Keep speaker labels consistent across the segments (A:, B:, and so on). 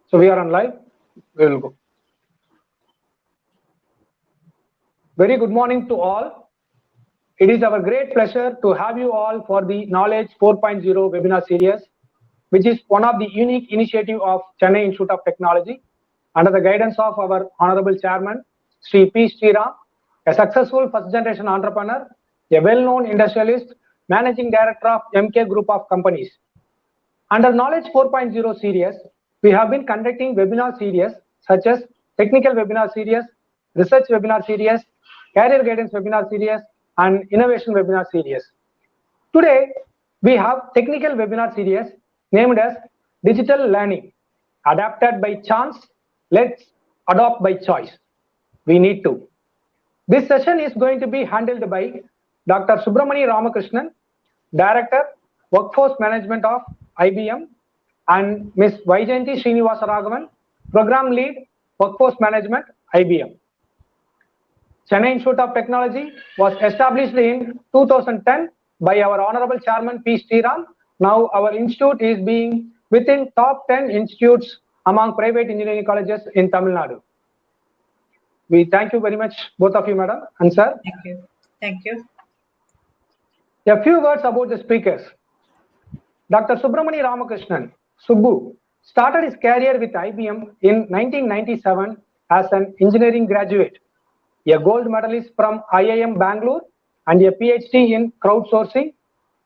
A: So we are on live. We will go. Very good morning to all. It is our great pleasure to have you all for the Knowledge 4.0 webinar series, which is one of the unique initiative of Chennai Institute of Technology under the guidance of our Honorable Chairman, Sri P. Sriram, a successful first-generation entrepreneur, a well-known industrialist, Managing Director of MK Group of Companies. Under Knowledge 4.0 series, we have been conducting webinar series such as Technical Webinar Series, Research Webinar Series, Career Guidance Webinar Series, and Innovation Webinar Series. Today, we have Technical Webinar Series named as Digital Learning, Adapted by Chance, Let's Adopt by Choice. We need to. This session is going to be handled by Dr. Subramani Ramakrishnan, Director, Workforce Management of IBM, and Ms. Vaijayanti Srinivasa Raghavan, Program Lead, Workforce Management, IBM. Chennai Institute of Technology was established in 2010 by our Honorable Chairman P. Sriram. Now our institute is being within top 10 institutes among private engineering colleges in Tamil Nadu. We thank you very much, both of you, madam and sir.
B: Thank you. Thank you.
A: A few words about the speakers. Dr. Subramani Ramakrishnan, Subbu, started his career with IBM in 1997 as an engineering graduate, a gold medalist from IIM Bangalore, and a PhD in crowdsourcing.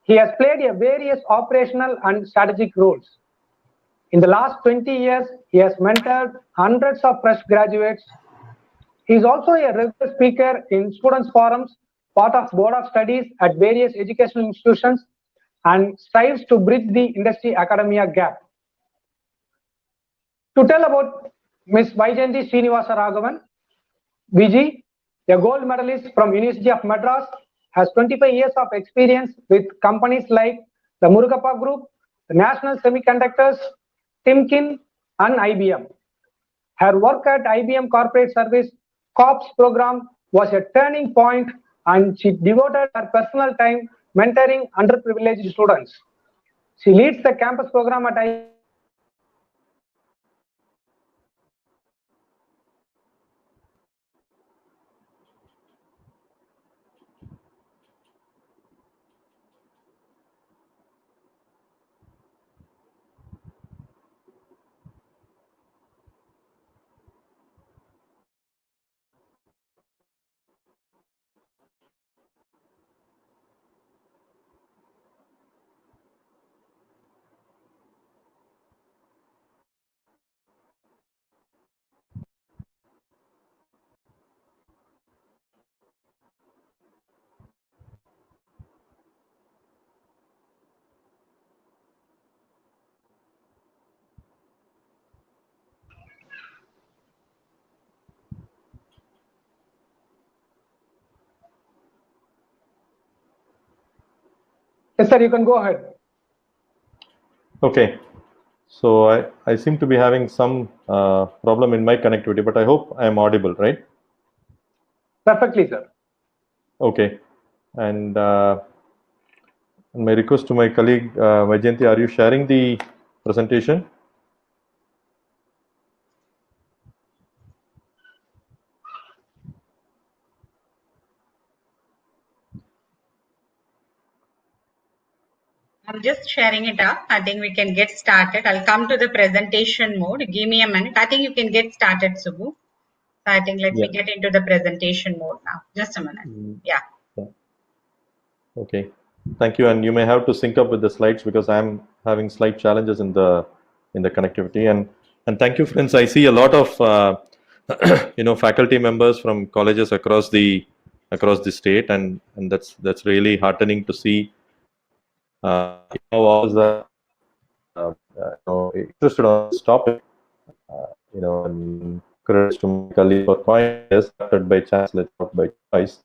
A: He has played a various operational and strategic roles. In the last 20 years, he has mentored hundreds of fresh graduates. He is also a regular speaker in students' forums, part of board of studies at various educational institutions, and strives to bridge the industry-academia gap. To tell about Ms. Vaijayanti Srinivasa Raghavan, VG, a gold medalist from University of Madras, has 25 years of experience with companies like the Murugappa Group, the National Semiconductors, Timken, and IBM. Her work at IBM Corporate Service COPS program was a turning point, and she devoted her personal time mentoring underprivileged students. She leads the campus program at IBM. Yes, sir, you can go ahead.
C: Okay, so I seem to be having some problem in my connectivity, but I hope I am audible, right?
A: Perfectly, sir.
C: Okay, and my request to my colleague Vaijayanti, are you sharing the presentation?
B: I'm just sharing it up. I think we can get started. I'll come to the presentation mode. Give me a minute. I think you can get started, Subbu. So I think let me get into the presentation mode now. Just a minute. Yeah.
C: Okay. Thank you. And you may have to sync up with the slides because I'm having slight challenges in the connectivity. And thank you, friends. I see a lot of faculty members from colleges across the state, and that's really heartening to see. All the interested on this topic, and credits to my colleague for coining this, started by chance, let's not by choice.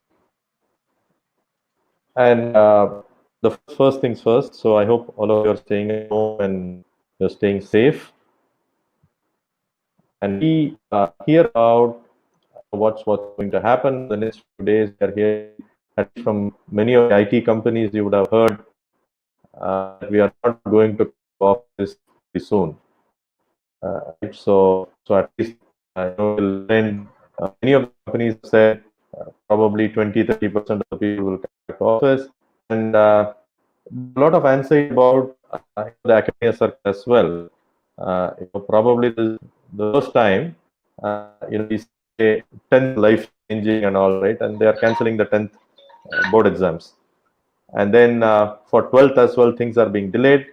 C: And the first things first. So I hope all of you are staying at home and you're staying safe. And we hear about what's going to happen the next few days. We are hearing from many of the IT companies. You would have heard we are not going to office very soon. So at least we'll find, many of the companies said probably 20-30% of the people will come back to office, and a lot of anxiety about the academia circle as well. Probably the first time, we say 10th life changing and all, right, and they are canceling the 10th board exams. And then for 12th as well, things are being delayed.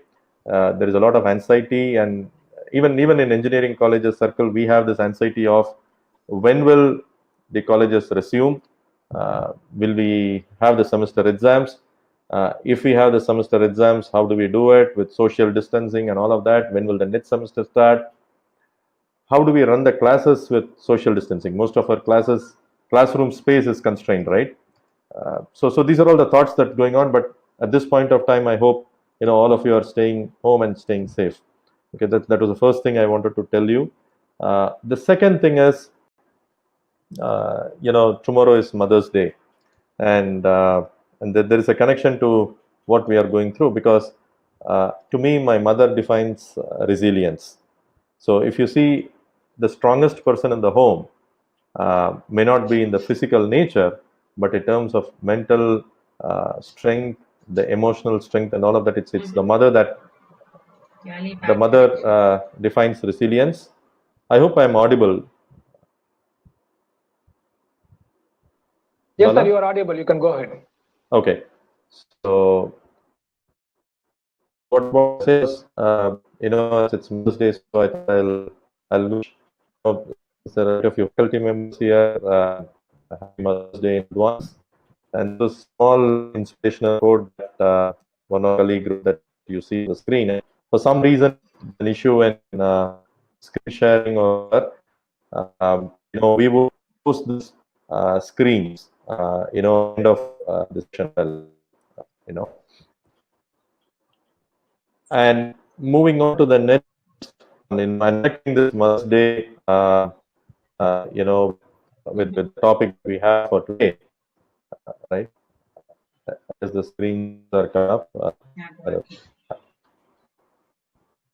C: There is a lot of anxiety, and even in engineering colleges circle, we have this anxiety of when will the colleges resume? Will we have the semester exams? If we have the semester exams, how do we do it with social distancing and all of that? When will the next semester start? How do we run the classes with social distancing? Most of our classroom space is constrained, right? So these are all the thoughts that are going on. But at this point of time, I hope all of you are staying home and staying safe. Okay, that was the first thing I wanted to tell you. The second thing is, tomorrow is Mother's Day, and there is a connection to what we are going through, because to me, my mother defines resilience. So if you see, the strongest person in the home may not be in the physical nature, but in terms of mental strength, the emotional strength, and all of that, it's the mother that defines resilience. I hope I'm audible.
A: Yes,
C: Bala?
A: sir, you are audible. You can go ahead.
C: Okay. So what says, it's Mother's Day, so I'll wish a lot of your faculty members here happy Mother's Day in advance. And the small inspirational quote that one of the colleague that you see on the screen. And for some reason, an issue in screen sharing, or we will post this screens, end of this channel, And moving on to the next, in connecting this Mother's Day, with the topic we have for today, right? As the screens are coming up.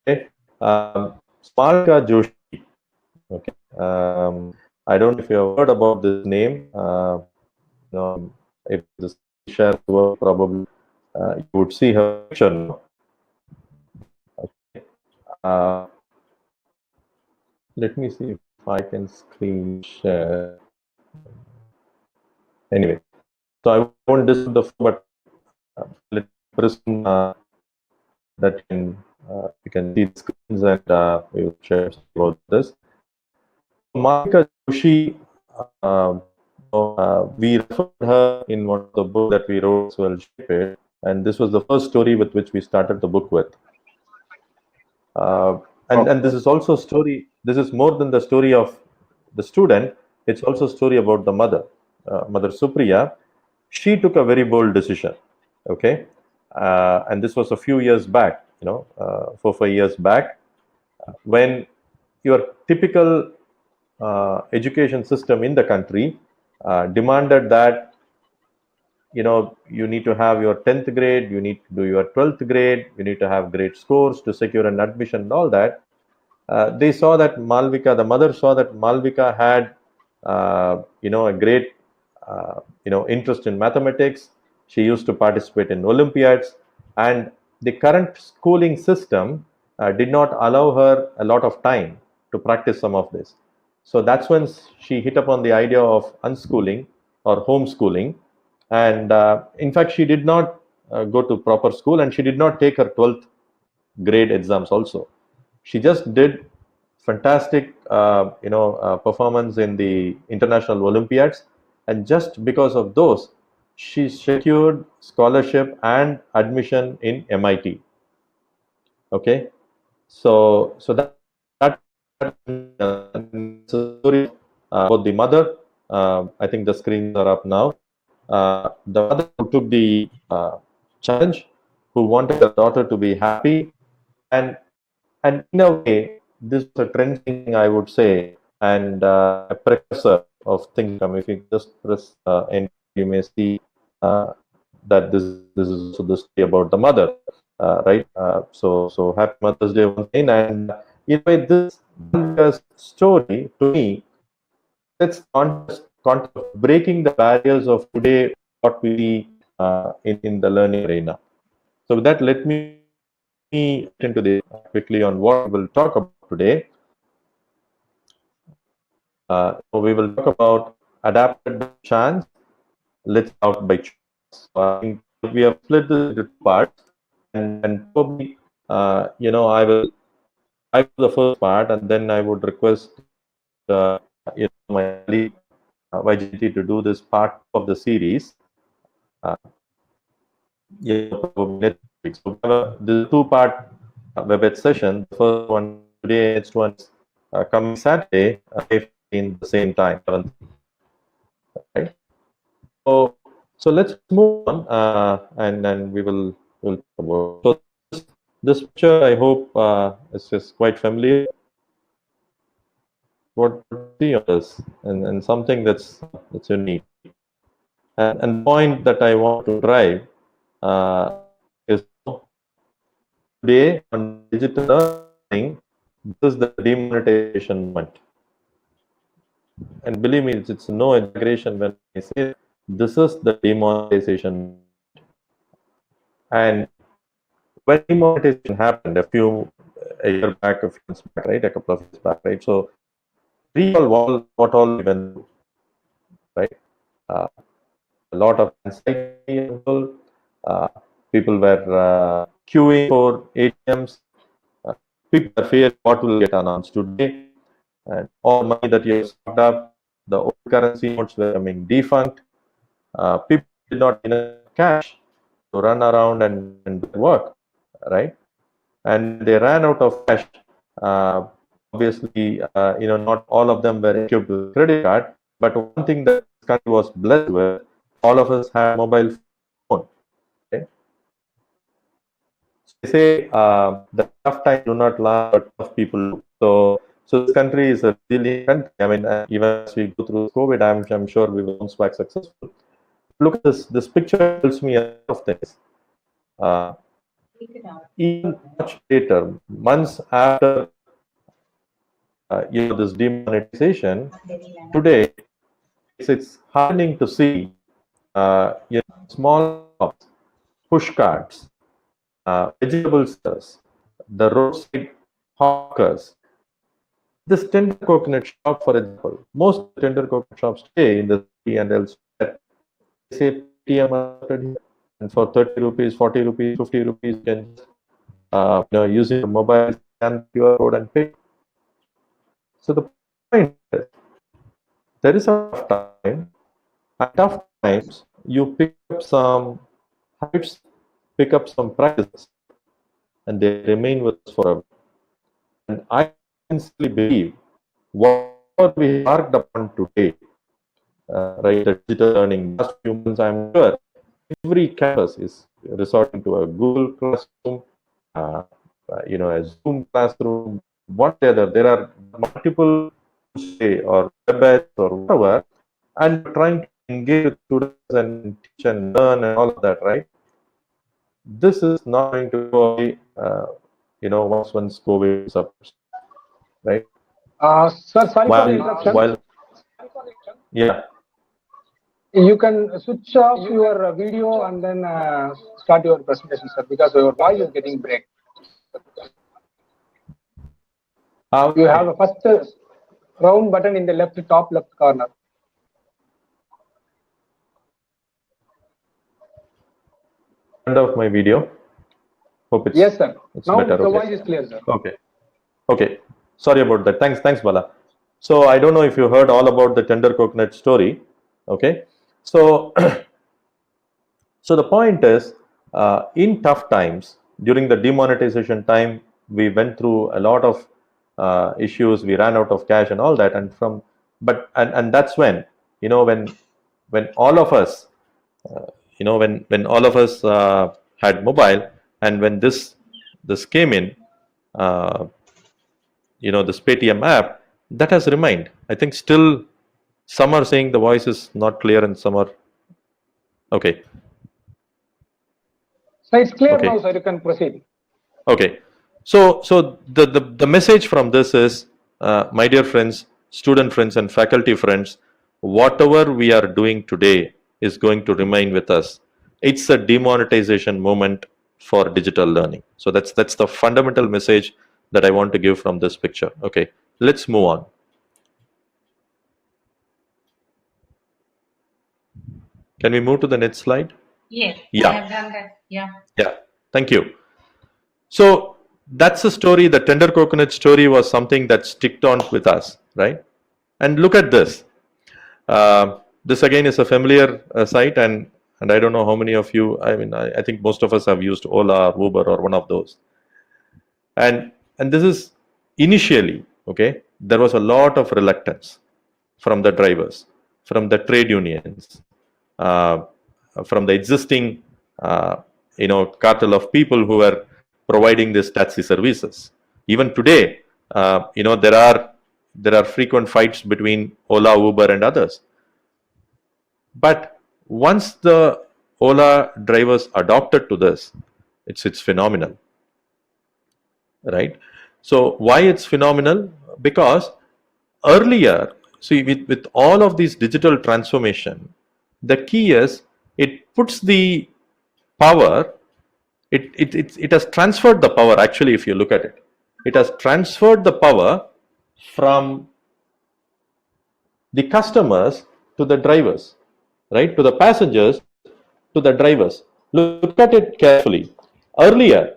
C: Okay. Malvika Joshi. Okay. I don't know if you have heard about this name. If this share work, probably you would see her picture now. Okay. Let me see if I can screen share. Anyway, so I won't disturb the floor, but let me presume that you can see the screens, and we will share about this. Malvika Joshi, we referred her in one of the books that we wrote as well, and this was the first story with which we started the book with. And this is also a story. This is more than the story of the student. It's also a story about the mother, Mother Supriya. She took a very bold decision. Okay, and this was a few years back. 4-5 years back, when your typical education system in the country demanded that you need to have your 10th grade, you need to do your 12th grade, you need to have great scores to secure an admission and all that. They saw that Malvika, the mother saw that Malvika had a great interest in mathematics. She used to participate in Olympiads, and the current schooling system did not allow her a lot of time to practice some of this. So that's when she hit upon the idea of unschooling or homeschooling. And in fact, she did not go to proper school, and she did not take her 12th grade exams also. She just did fantastic performance in the international Olympiads, and just because of those, she secured scholarship and admission in MIT. Okay, so that story about the mother. I think the screens are up now. The mother who took the challenge, who wanted her daughter to be happy, and in a way, this is a trend thing, I would say, and a precursor of things. If you just press enter, you may see that this is also the story about the mother, right? So happy Mother's Day once again. And in a way, this story to me, it's context of breaking the barriers of today, what we see in the learning arena. So with that, let me get into this quickly on what we will talk about today. So we will talk about adapted by chance, let's out by choice. So I think we have split this into two parts, and probably I will do the first part, and then I would request my colleague YGT to do this part of the series. Probably next week. So we have this two-part WebEd session. The first one today, next one is coming Saturday, in the same time. Right. So let's move on, and we'll talk about. So this picture, I hope, is quite familiar. What you see on this, and something that's unique. And the point that I want to drive is today on digital learning, this is the demonetization moment. And believe me, it's no exaggeration when I say this is the demonetization. And when demonetization happened a year back, a few months back, right, a couple of years back, right? So recall what all went through, right? A lot of anxiety. People were queuing for ATMs. People are fearing what will get announced today. And all money that you have stocked up, the old currency notes were becoming defunct. People did not have enough cash to run around and work, right? And they ran out of cash. Obviously, not all of them were equipped with credit card. But one thing that this country was blessed with, all of us had mobile phone. Okay? So they say the tough times do not last, but tough people. So this country is a resilient country. I mean, even as we go through COVID, I'm sure we will bounce back successful. Look at this. This picture tells me a lot of things. Even much later, months after this demonetization, today it's heartening to see small shops, push carts, vegetable sellers, the roadside hawkers. This tender coconut shop, for example, most tender coconut shops today in the city and elsewhere, they say PTM, and for 30 rupees, 40 rupees, 50 rupees, you can using the mobile scan QR code and pay. So the point is, there is a tough time. At tough times, you pick up some habits, pick up some practices, and they remain with us forever. And I sincerely believe what we embarked upon today, right, the digital learning, last few months, I'm sure every campus is resorting to a Google Classroom, a Zoom classroom, whatever. There are multiple, or WebEd or whatever, and trying to engage with students and teach and learn and all of that, right? This is not going to go away, once COVID is up, right?
A: Sir, sorry for the interruption.
C: Yeah.
A: You can switch off your video and then start your presentation, sir, because your voice is getting break. You have a first round button in the top left corner.
C: End of my video. Hope it's
A: yes, sir. Now
C: better.
A: The voice is clear, sir.
C: Okay. Sorry about that. Thanks, Bala. So I don't know if you heard all about the tender coconut story. Okay. So, so the point is, in tough times, during the demonetization time, we went through a lot of issues. We ran out of cash and all that, and that's when when all of us, when all of us had mobile, and when this came in, this Paytm app, that has remained. I think still some are saying the voice is not clear, and some are okay.
A: So it's clear now, sir. You can proceed.
C: Okay. So the message from this is, my dear friends, student friends and faculty friends, whatever we are doing today is going to remain with us. It's a demonetization moment for digital learning. So that's the fundamental message that I want to give from this picture. Okay, let's move on. Can we move to the next slide?
B: Yes,
C: Yeah.
B: I have done that. Yeah.
C: Yeah, thank you. So that's a story. The tender coconut story was something that sticked on with us, right? And look at this. This again is a familiar site, and I don't know how many of you. I mean, I think most of us have used Ola or Uber or one of those. And this is initially, okay, there was a lot of reluctance from the drivers, from the trade unions, from the existing cartel of people who were providing these taxi services. Even today, there are frequent fights between Ola, Uber, and others. But once the Ola drivers adopted to this, it's phenomenal, right? So why it's phenomenal? Because earlier, see, with all of these digital transformation, the key is it puts the power. It has transferred the power. Actually, if you look at it, it has transferred the power from the customers to the drivers, right? To the passengers, to the drivers. Look at it carefully. Earlier,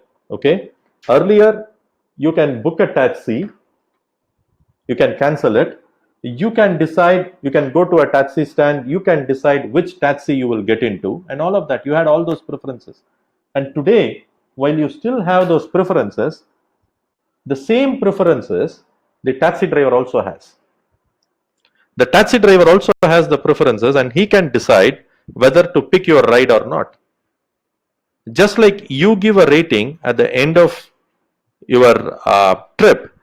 C: you can book a taxi, you can cancel it, you can decide, you can go to a taxi stand, you can decide which taxi you will get into, and all of that. You had all those preferences. And today, while you still have those preferences, the same preferences the taxi driver also has. The taxi driver also has the preferences, and he can decide whether to pick your ride or not. Just like you give a rating at the end of your trip,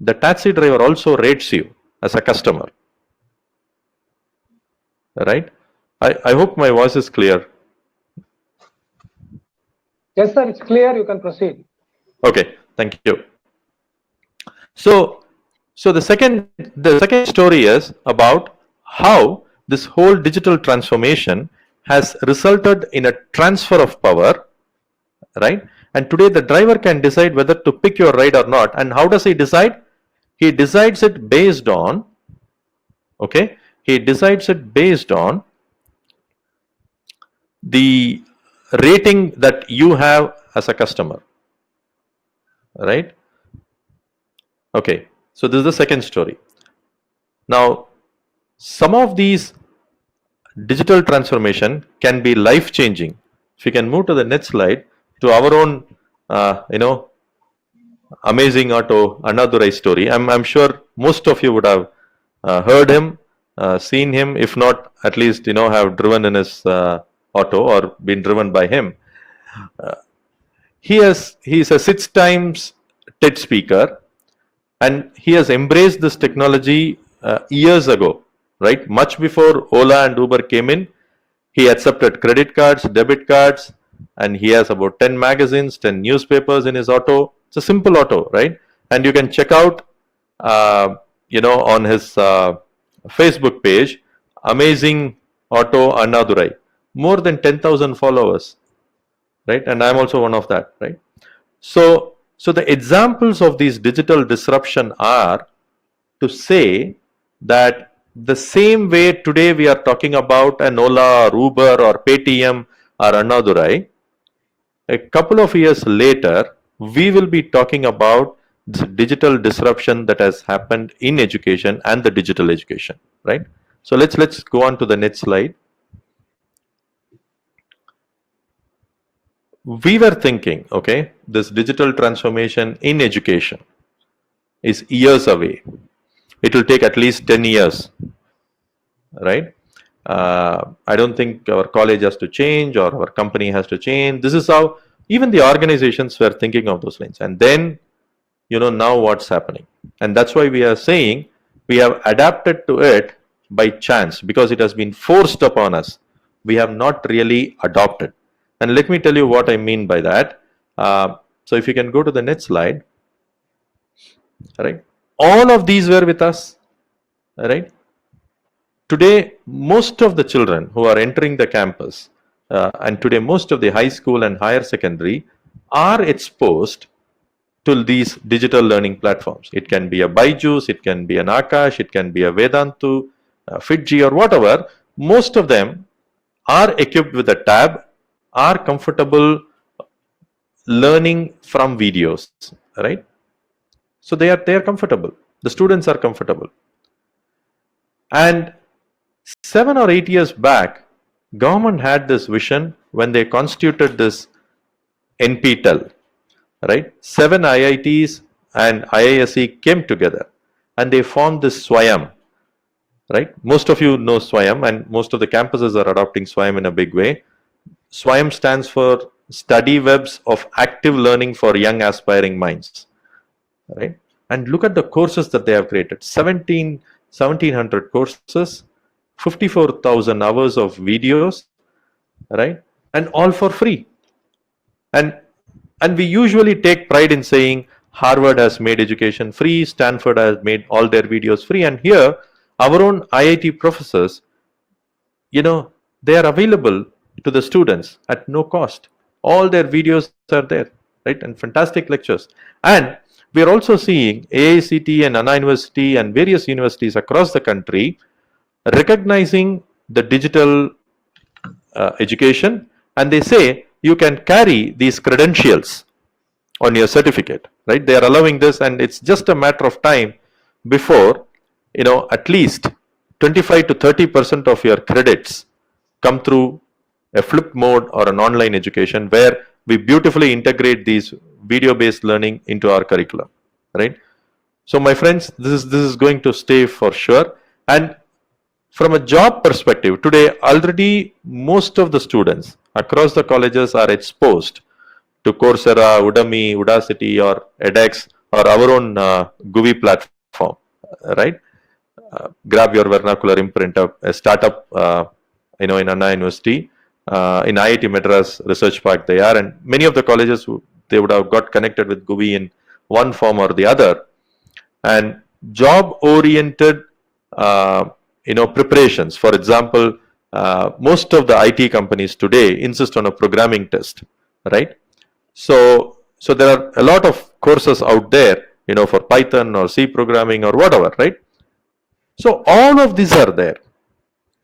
C: the taxi driver also rates you as a customer, right? I hope my voice is clear.
A: Yes, sir, it's clear. You can proceed.
C: Okay, thank you. So the second story is about how this whole digital transformation has resulted in a transfer of power, right? And today the driver can decide whether to pick your ride or not. And how does he decide? He decides it based on, okay, he decides it based on the rating that you have as a customer, right? Okay, so this is the second story. Now, some of these digital transformation can be life-changing. If you can move to the next slide, to our own, amazing auto, Annadurai story. I'm sure most of you would have heard him, seen him, if not at least, have driven in his auto or been driven by him. He's a 6 times TED speaker, and he has embraced this technology years ago, right? Much before Ola and Uber came in, he accepted credit cards, debit cards, and he has about 10 magazines, 10 newspapers in his auto. It's a simple auto, right? And you can check out, on his Facebook page, Amazing Auto Annadurai. More than 10,000 followers, right? And I'm also one of that, right? So the examples of these digital disruption are to say that the same way today we are talking about an Ola or Uber or Paytm or Annadurai, a couple of years later, we will be talking about this digital disruption that has happened in education and the digital education, right? So let's go on to the next slide. We were thinking, okay, this digital transformation in education is years away. It will take at least 10 years, right? I don't think our college has to change or our company has to change. This is how even the organizations were thinking of those lines. And then, now what's happening? And that's why we are saying we have adapted to it by chance, because it has been forced upon us. We have not really adopted. And let me tell you what I mean by that. So if you can go to the next slide. right? All of these were with us, right? Today, most of the children who are entering the campus, and today most of the high school and higher secondary are exposed to these digital learning platforms. It can be a Byju's, it can be an Akash, it can be a Vedantu, Fitji, or whatever. Most of them are equipped with a tab, are comfortable learning from videos, right? So they are comfortable. The students are comfortable. And 7 or 8 years back, government had this vision when they constituted this NPTEL, right? 7 IITs and IISc came together and they formed this SWAYAM, right? Most of you know SWAYAM, and most of the campuses are adopting SWAYAM in a big way. SWAYAM stands for Study Webs of Active Learning for Young Aspiring Minds, right? And look at the courses that they have created. 1,700 courses, 54,000 hours of videos, right? And all for free. And we usually take pride in saying Harvard has made education free, Stanford has made all their videos free, and here our own IIT professors, you know, they are available to the students at no cost. All their videos are there, right? And fantastic lectures. And we are also seeing AICT and Anna University and various universities across the country recognizing the digital education, and they say you can carry these credentials on your certificate, right? They are allowing this, and it's just a matter of time before, you know, at least 25 to 30% of your credits come through a flipped mode or an online education where we beautifully integrate these video-based learning into our curriculum, right? So my friends, this is going to stay for sure. And from a job perspective, today already most of the students across the colleges are exposed to Coursera, Udemy, Udacity, or edX, or our own GUI platform, right? Grab your vernacular imprint of a startup, in Anna University, in IIT Madras Research Park they are, and many of the colleges, they would have got connected with GUI in one form or the other. And job-oriented, preparations. For example, most of the IT companies today insist on a programming test, right? So there are a lot of courses out there, for Python or C programming or whatever, right? So all of these are there.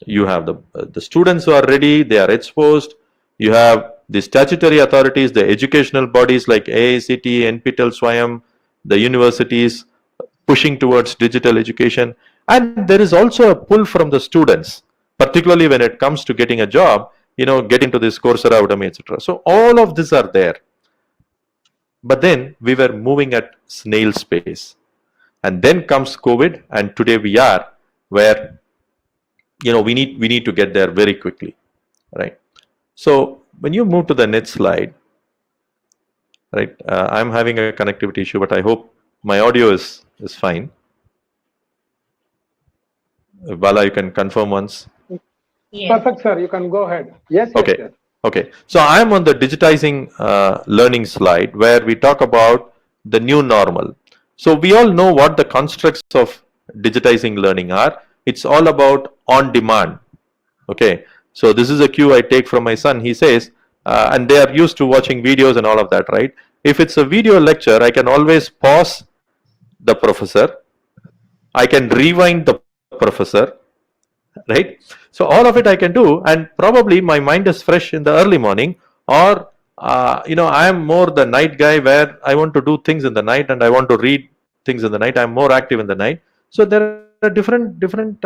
C: You have the students who are ready, they are exposed. You have the statutory authorities, the educational bodies like AICT, NPTEL, SWAYAM, the universities pushing towards digital education. And there is also a pull from the students, particularly when it comes to getting a job, get into this Coursera, Udemy, etc. So all of these are there. But then we were moving at snail's pace. And then comes COVID, and today we are where, we need to get there very quickly, right? So when you move to the next slide, right, I'm having a connectivity issue, but I hope my audio is fine. Bala, you can confirm once.
B: Yes.
A: Perfect, sir. You can go ahead. Yes.
C: Okay.
A: Yes.
C: Okay. So I am on the digitizing learning slide where we talk about the new normal. So we all know what the constructs of digitizing learning are. It's all about on demand. Okay. So this is a cue I take from my son. He says, and they are used to watching videos and all of that, right? If it's a video lecture, I can always pause the professor. I can rewind the professor, right? So all of it I can do, and probably my mind is fresh in the early morning, or I am more the night guy where I want to do things in the night and I want to read things in the night. I'm more active in the night. So there are different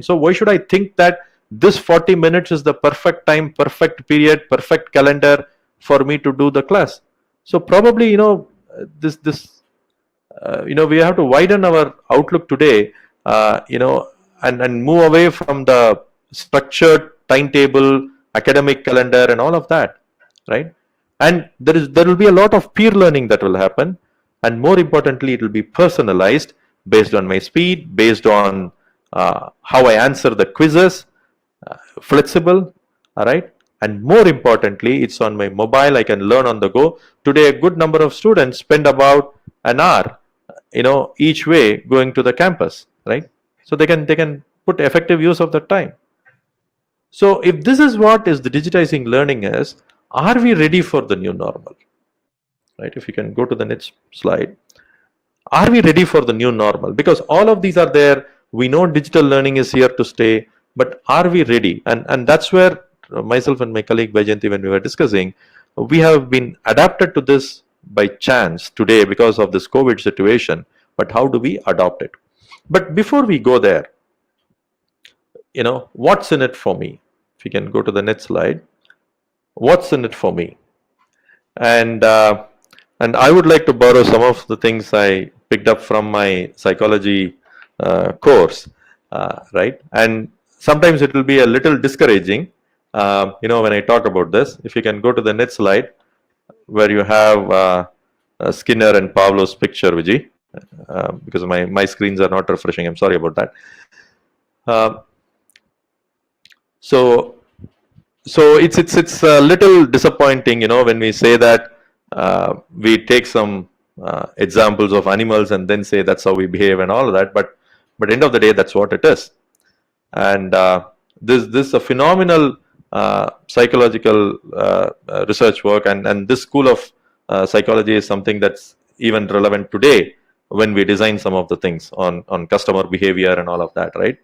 C: so why should I think that this 40 minutes is the perfect time, perfect period, perfect calendar for me to do the class? So probably, this we have to widen our outlook today, and move away from the structured timetable, academic calendar, and all of that, right? And there will be a lot of peer learning that will happen, and more importantly, it will be personalized based on my speed, based on how I answer the quizzes, flexible, all right? And more importantly, it's on my mobile. I can learn on the go. Today, a good number of students spend about an hour each way going to the campus, right? So they can put effective use of the time. So if this is what is the digitizing learning is, are we ready for the new normal? Right? If you can go to the next slide. Are we ready for the new normal? Because all of these are there. We know digital learning is here to stay, but are we ready? And that's where myself and my colleague Vaijayanti, when we were discussing, we have been adapted to this by chance today because of this COVID situation. But how do we adopt it? But before we go there, what's in it for me? If you can go to the next slide. What's in it for me? And I would like to borrow some of the things I picked up from my psychology course, right? And sometimes it will be a little discouraging, when I talk about this. If you can go to the next slide, where you have Skinner and Pavlov's picture, Vijay, because my screens are not refreshing. I'm sorry about that. So it's a little disappointing, when we say that we take some examples of animals and then say that's how we behave and all of that. But end of the day, that's what it is. And this is a phenomenal psychological research work, and this school of psychology is something that's even relevant today when we design some of the things on customer behavior and all of that, right?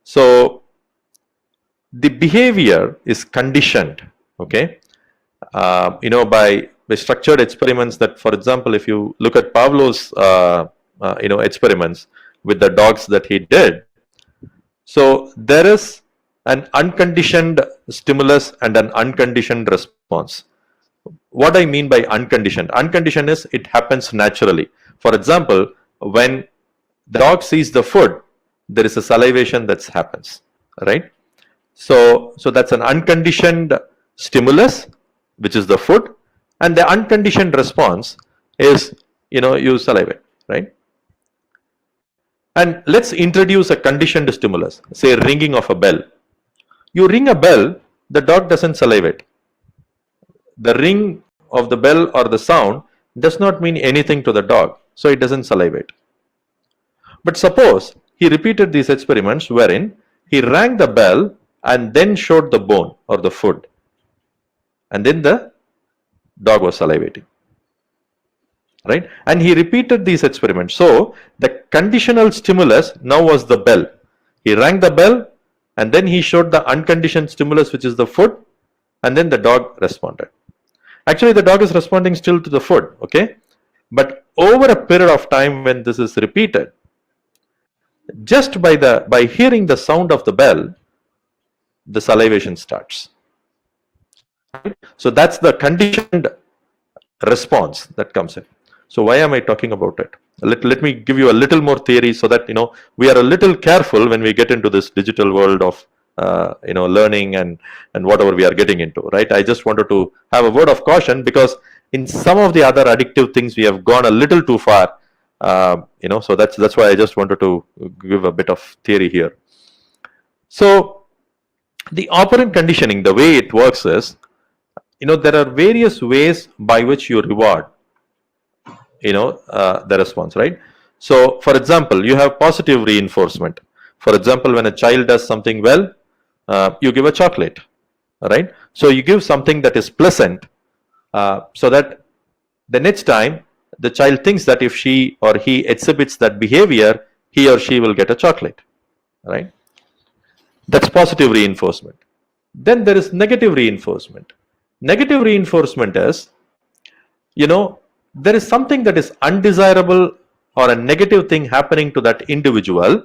C: So the behavior is conditioned, okay, by structured experiments. That, for example, if you look at Pavlov's experiments with the dogs that he did, so there is an unconditioned stimulus and an unconditioned response. What I mean by unconditioned is it happens naturally. For example, when the dog sees the food, there is a salivation that happens, right? So that's an unconditioned stimulus, which is the food, and the unconditioned response is, you salivate, right? And let's introduce a conditioned stimulus, say ringing of a bell. You ring a bell, the dog doesn't salivate. The ring of the bell or the sound does not mean anything to the dog, so it doesn't salivate. But suppose he repeated these experiments wherein he rang the bell and then showed the bone or the food, and then the dog was salivating, right? And he repeated these experiments. So the conditional stimulus now was the bell. He rang the bell and then he showed the unconditioned stimulus, which is the food, and then the dog responded. Actually, the dog is responding still to the food, okay? But over a period of time, when this is repeated, just by hearing the sound of the bell, the salivation starts. So that's the conditioned response that comes in. So why am I talking about it? Let me give you a little more theory so that we are a little careful when we get into this digital world of learning and whatever we are getting into, right? I just wanted to have a word of caution, because in some of the other addictive things we have gone a little too far. So that's why I just wanted to give a bit of theory here. So the operant conditioning, the way it works is, there are various ways by which you reward, the response, right? So, for example, you have positive reinforcement. For example, when a child does something well, you give a chocolate, right? So you give something that is pleasant, so that the next time the child thinks that if she or he exhibits that behavior, he or she will get a chocolate, right? That's positive reinforcement. Then there is negative reinforcement. Negative reinforcement is, there is something that is undesirable or a negative thing happening to that individual,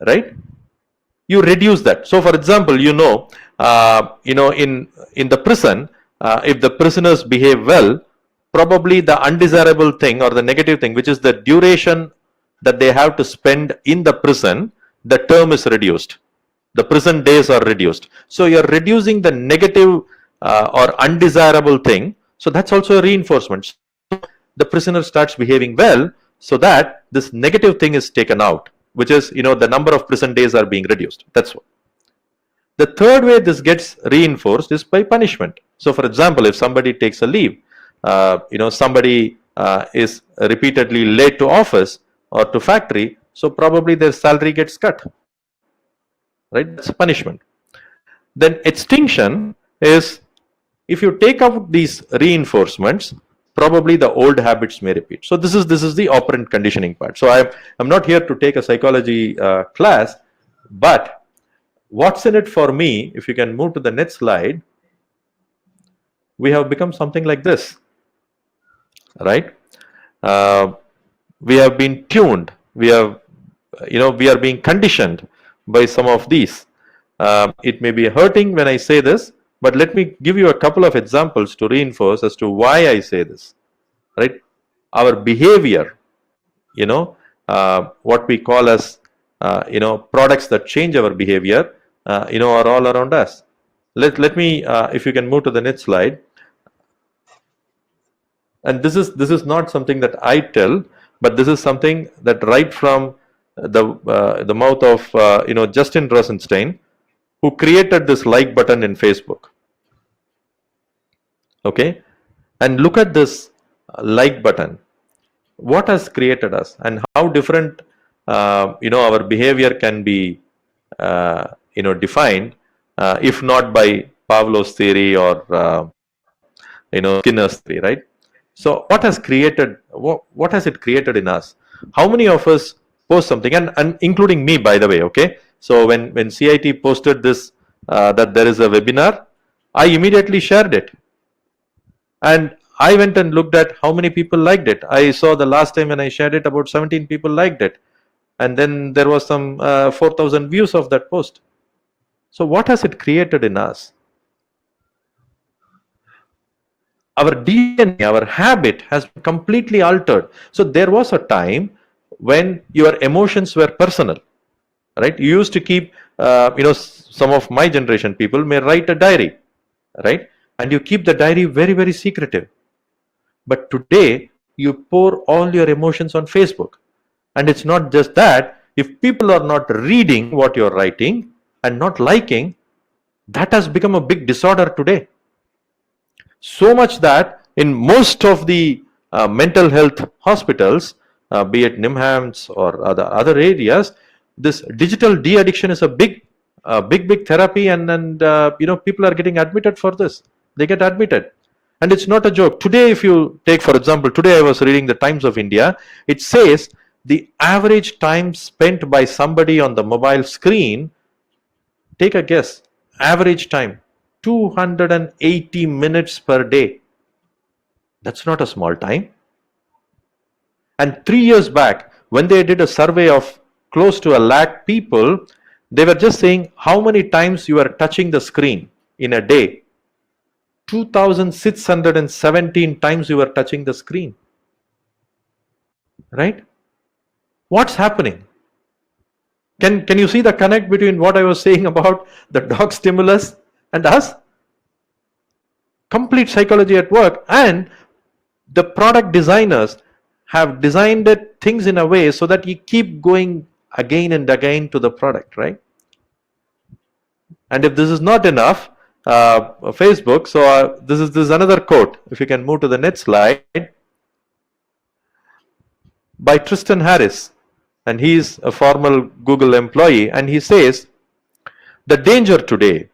C: right? You reduce that. So, for example, in the prison, if the prisoners behave well, probably the undesirable thing or the negative thing, which is the duration that they have to spend in the prison, the term is reduced. The prison days are reduced. So you're reducing the negative or undesirable thing. So that's also a reinforcement. The prisoner starts behaving well, so that this negative thing is taken out, which is, the number of prison days are being reduced. That's what. The third way this gets reinforced is by punishment. So, for example, if somebody takes a leave, somebody is repeatedly late to office or to factory, so probably their salary gets cut, right? That's a punishment. Then extinction is, if you take out these reinforcements, probably the old habits may repeat. So this is the operant conditioning part. So I'm not here to take a psychology class, but what's in it for me, if you can move to the next slide, we have become something like this, right? We have been tuned, we are being conditioned by some of these. It may be hurting when I say this, but let me give you a couple of examples to reinforce as to why I say this, right? Our behavior, what we call as, products that change our behavior, are all around us. Let me, if you can move to the next slide. And this is not something that I tell, but this is something that right from the mouth of, Justin Rosenstein, who created this like button in Facebook. Okay, and look at this like button. What has created us, and how different our behavior can be defined, if not by Pavlov's theory or Skinner's theory, right? So what has it created in us? How many of us post something, and including me, by the way, okay? So when CIT posted this, that there is a webinar, I immediately shared it. And I went and looked at how many people liked it. I saw the last time when I shared it, about 17 people liked it. And then there was some 4,000 views of that post. So what has it created in us? Our DNA, our habit has completely altered. So there was a time when your emotions were personal, right? You used to keep, some of my generation people may write a diary, right? And you keep the diary very, very secretive. But today, you pour all your emotions on Facebook. And it's not just that. If people are not reading what you're writing and not liking, that has become a big disorder today. So much that in most of the mental health hospitals, be it NIMHAMS or other areas, this digital de-addiction is a big therapy, and people are getting admitted for this. They get admitted, and it's not a joke. Today, if you take, for example, today I was reading the Times of India. It says the average time spent by somebody on the mobile screen, take a guess, average time, 280 minutes per day. That's not a small time. And 3 years back, when they did a survey of close to 1 lakh people, they were just saying how many times you are touching the screen in a day. 2,617 times you are touching the screen. Right? What's happening? Can you see the connect between what I was saying about the dog stimulus and us? Complete psychology at work. And the product designers have designed things in a way so that you keep going again and again to the product, right? And if this is not enough, Facebook, so this is another quote, if you can move to the next slide, by Tristan Harris, and he's a former Google employee, and he says, the danger today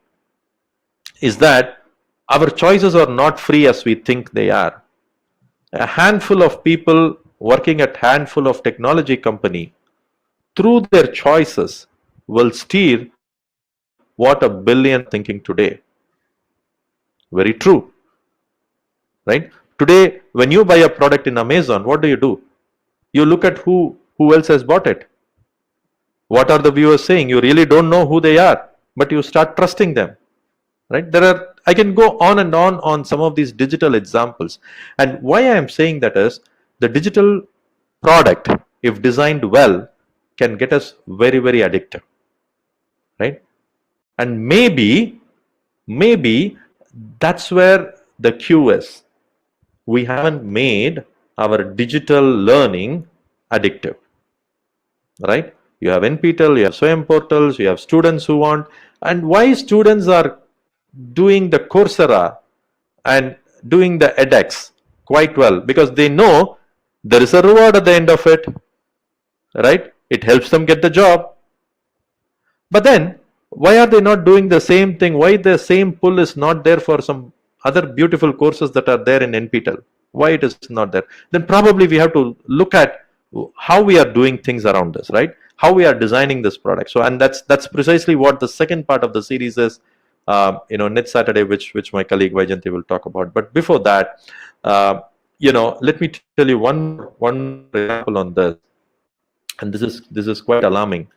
C: is that our choices are not free as we think they are. A handful of people working at handful of technology company, through their choices, will steer what a billion thinking today. Very true, right? Today, when you buy a product in Amazon, what do? You look at who else has bought it. What are the viewers saying? You really don't know who they are, but you start trusting them, right? I can go on and on some of these digital examples. And why I am saying that is, the digital product, if designed well, can get us very, very addictive, right? And maybe that's where the cue is. We haven't made our digital learning addictive, right? You have NPTEL, you have SWAYAM portals, you have students who want, and why students are doing the Coursera and doing the edX, quite well because they know there is a reward at the end of it, right? It helps them get the job. But then, why are they not doing the same thing? Why the same pull is not there for some other beautiful courses that are there in NPTEL? Why it is not there? Then probably we have to look at how we are doing things around this, right? How we are designing this product. So, and that's precisely what the second part of the series is. Next Saturday, which my colleague Vaijanti will talk about. But before that, let me tell you one example on this, and this is quite alarming.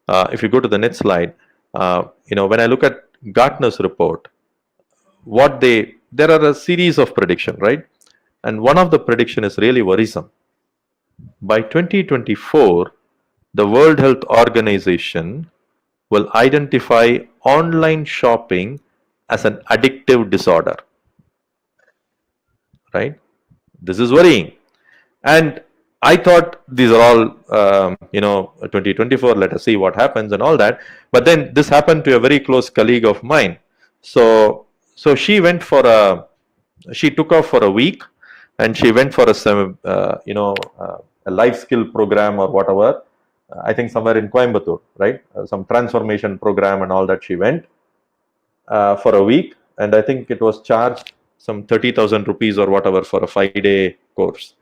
C: If you go to the next slide, when I look at Gartner's report, there are a series of prediction, right? And one of the prediction is really worrisome. By 2024, the World Health Organization will identify online shopping as an addictive disorder, right? This is worrying. And I thought these are all, 2024, let us see what happens and all that. But then this happened to a very close colleague of mine. So she went she took off for a week and she went for a life skill program or whatever. I think somewhere in Coimbatore, right? Some transformation program and all that. She went for a week, and I think it was charged some 30,000 rupees or whatever for a 5-day course,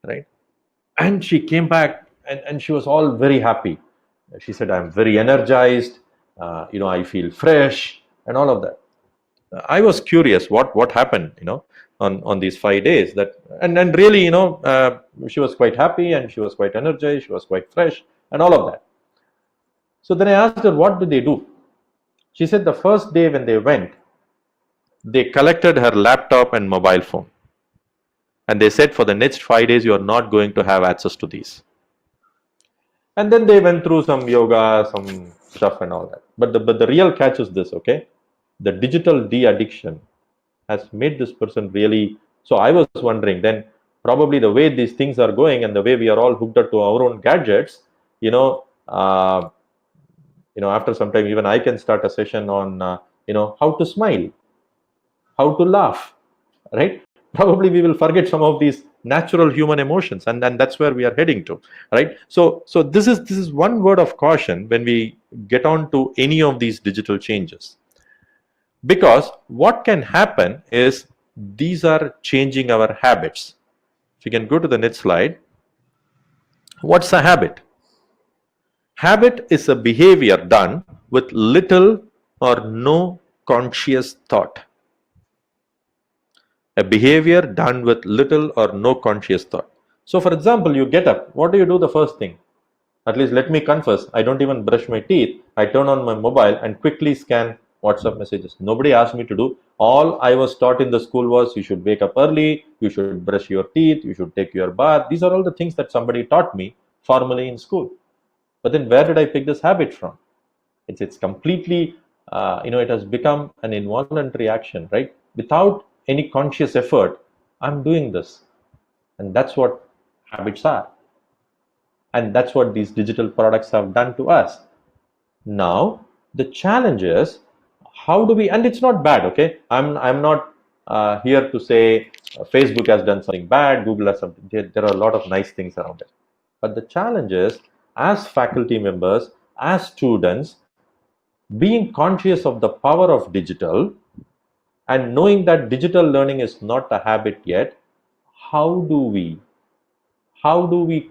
C: right? And she came back and she was all very happy. She said, I'm very energized, I feel fresh and all of that. I was curious what happened, on these 5 days. And really, she was quite happy and she was quite energized, she was quite fresh and all of that. So then I asked her, what did they do? She said the first day when they went, they collected her laptop and mobile phone. And they said for the next 5 days, you are not going to have access to these. And then they went through some yoga, some stuff and all that. But the real catch is this, okay? The digital de-addiction has made this person really... So I was wondering then, probably the way these things are going and the way we are all hooked up to our own gadgets, after some time, even I can start a session on, how to smile, how to laugh, right? Probably we will forget some of these natural human emotions, and that's where we are heading to, right? So this is one word of caution when we get on to any of these digital changes, because what can happen is these are changing our habits. If you can go to the next slide. What's a habit? Habit is a behavior done with little or no conscious thought. A behavior done with little or no conscious thought. So for example, you get up, what do you do the first thing? At least let me confess, I don't even brush my teeth. I turn on my mobile and quickly scan WhatsApp messages. Nobody asked me to do. All I was taught in the school was you should wake up early, you should brush your teeth, you should take your bath. These are all the things that somebody taught me formally in school. But then where did I pick this habit from? It's completely, it has become an involuntary action, right? Without any conscious effort, I'm doing this. And that's what habits are. And that's what these digital products have done to us. Now, the challenge is, how do we, and it's not bad, okay? I'm not here to say Facebook has done something bad, Google has something, there are a lot of nice things around it. But the challenge is, as faculty members, as students, being conscious of the power of digital and knowing that digital learning is not a habit yet, how do we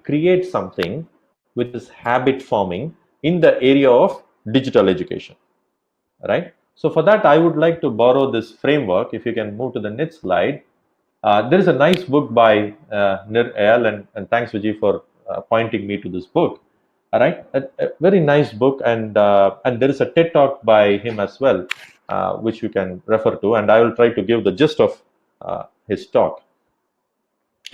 C: create something which is habit forming in the area of digital education, right? So for that, I would like to borrow this framework. If you can move to the next slide. There is a nice book by Nir Eyal, and thanks Vijay for pointing me to this book. All right, a very nice book, and there is a TED talk by him as well, which you can refer to, and I will try to give the gist of his talk.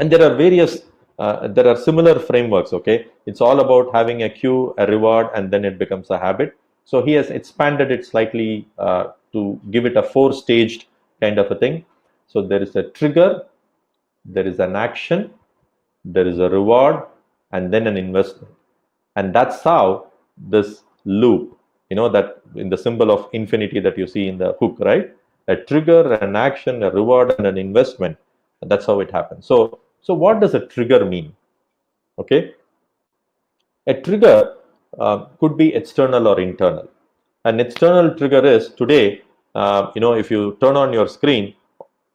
C: And there are various, there are similar frameworks, okay? It's all about having a cue, a reward, and then it becomes a habit. So he has expanded it slightly to give it a 4-staged kind of a thing. So there is a trigger, there is an action, there is a reward, and then an investment. And that's how this loop, that in the symbol of infinity that you see in the hook, right? A trigger, an action, a reward, and an investment. That's how it happens. So what does a trigger mean? Okay, a trigger could be external or internal. An external trigger is today, if you turn on your screen,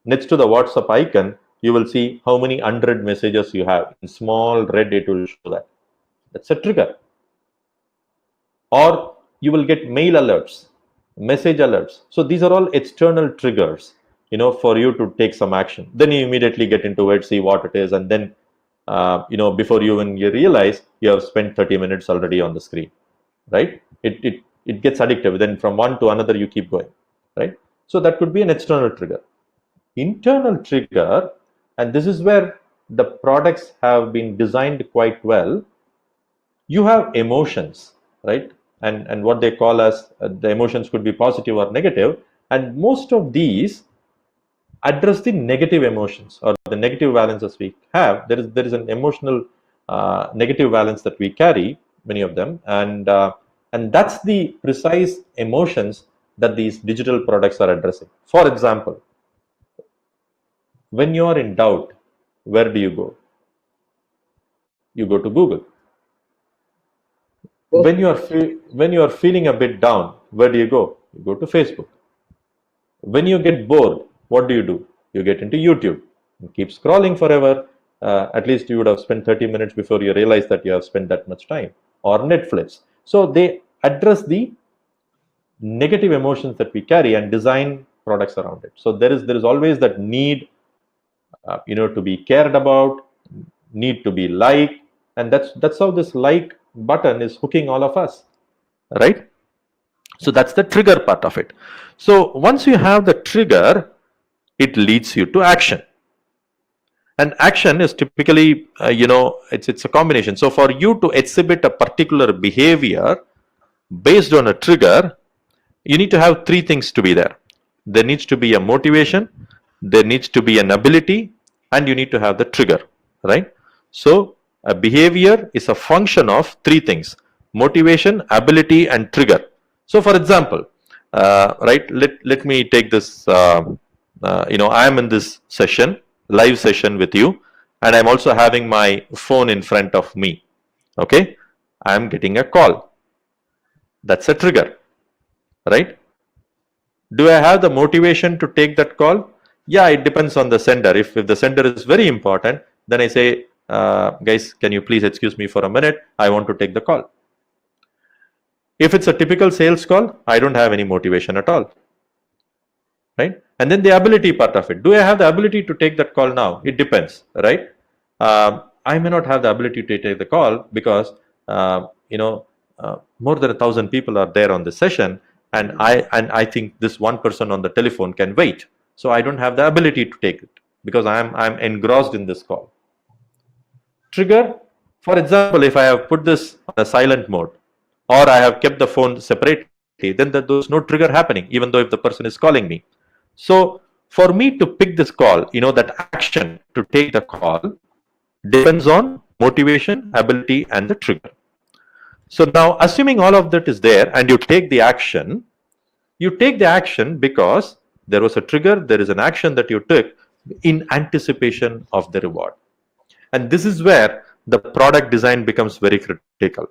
C: next to the WhatsApp icon, you will see how many 100 messages you have. In small red, it will show that. That's a trigger. Or you will get mail alerts, message alerts. So these are all external triggers, for you to take some action. Then you immediately get into it, see what it is, and then, before you realize, you have spent 30 minutes already on the screen, right? It gets addictive. Then from one to another, you keep going, right? So that could be an external trigger. Internal trigger, and this is where the products have been designed quite well. You have emotions, right? And what they call as the emotions could be positive or negative, and most of these address the negative emotions or the negative valences we have. There is an emotional negative valence that we carry, many of them, and that's the precise emotions that these digital products are addressing. For example, when you are in doubt, where do you go? You go to Google. When you are feeling a bit down, where do you go? You go to Facebook. When you get bored, what do? You get into YouTube and keep scrolling forever. At least you would have spent 30 minutes before you realize that you have spent that much time. Or Netflix. So they address the negative emotions that we carry and design products around it. So there is always that need, to be cared about, need to be liked, and that's how this like button is hooking all of us, right? So that's the trigger part of it. So once you have the trigger, it leads you to action. And action is typically, it's a combination. So for you to exhibit a particular behavior based on a trigger, you need to have three things to be there. There needs to be a motivation, there needs to be an ability, and you need to have the trigger, right? So a behavior is a function of three things: motivation, ability, and trigger. So for example, right, let me take this, I am in this session, live session with you, and I'm also having my phone in front of me. Okay, I am getting a call. That's a trigger, right? Do I have the motivation to take that call? Yeah, it depends on the sender. If the sender is very important, then I say, guys, can you please excuse me for a minute? I want to take the call. If it's a typical sales call, I don't have any motivation at all, right? And then the ability part of it. Do I have the ability to take that call now? It depends, right? I may not have the ability to take the call because, more than 1,000 people are there on the session, and I think this one person on the telephone can wait. So I don't have the ability to take it because I'm engrossed in this call. Trigger, for example, if I have put this on a silent mode, or I have kept the phone separately, then there's no trigger happening, even though if the person is calling me. So for me to pick this call, that action to take the call depends on motivation, ability, and the trigger. So now, assuming all of that is there and you take the action because there was a trigger, there is an action that you took in anticipation of the reward. And this is where the product design becomes very critical,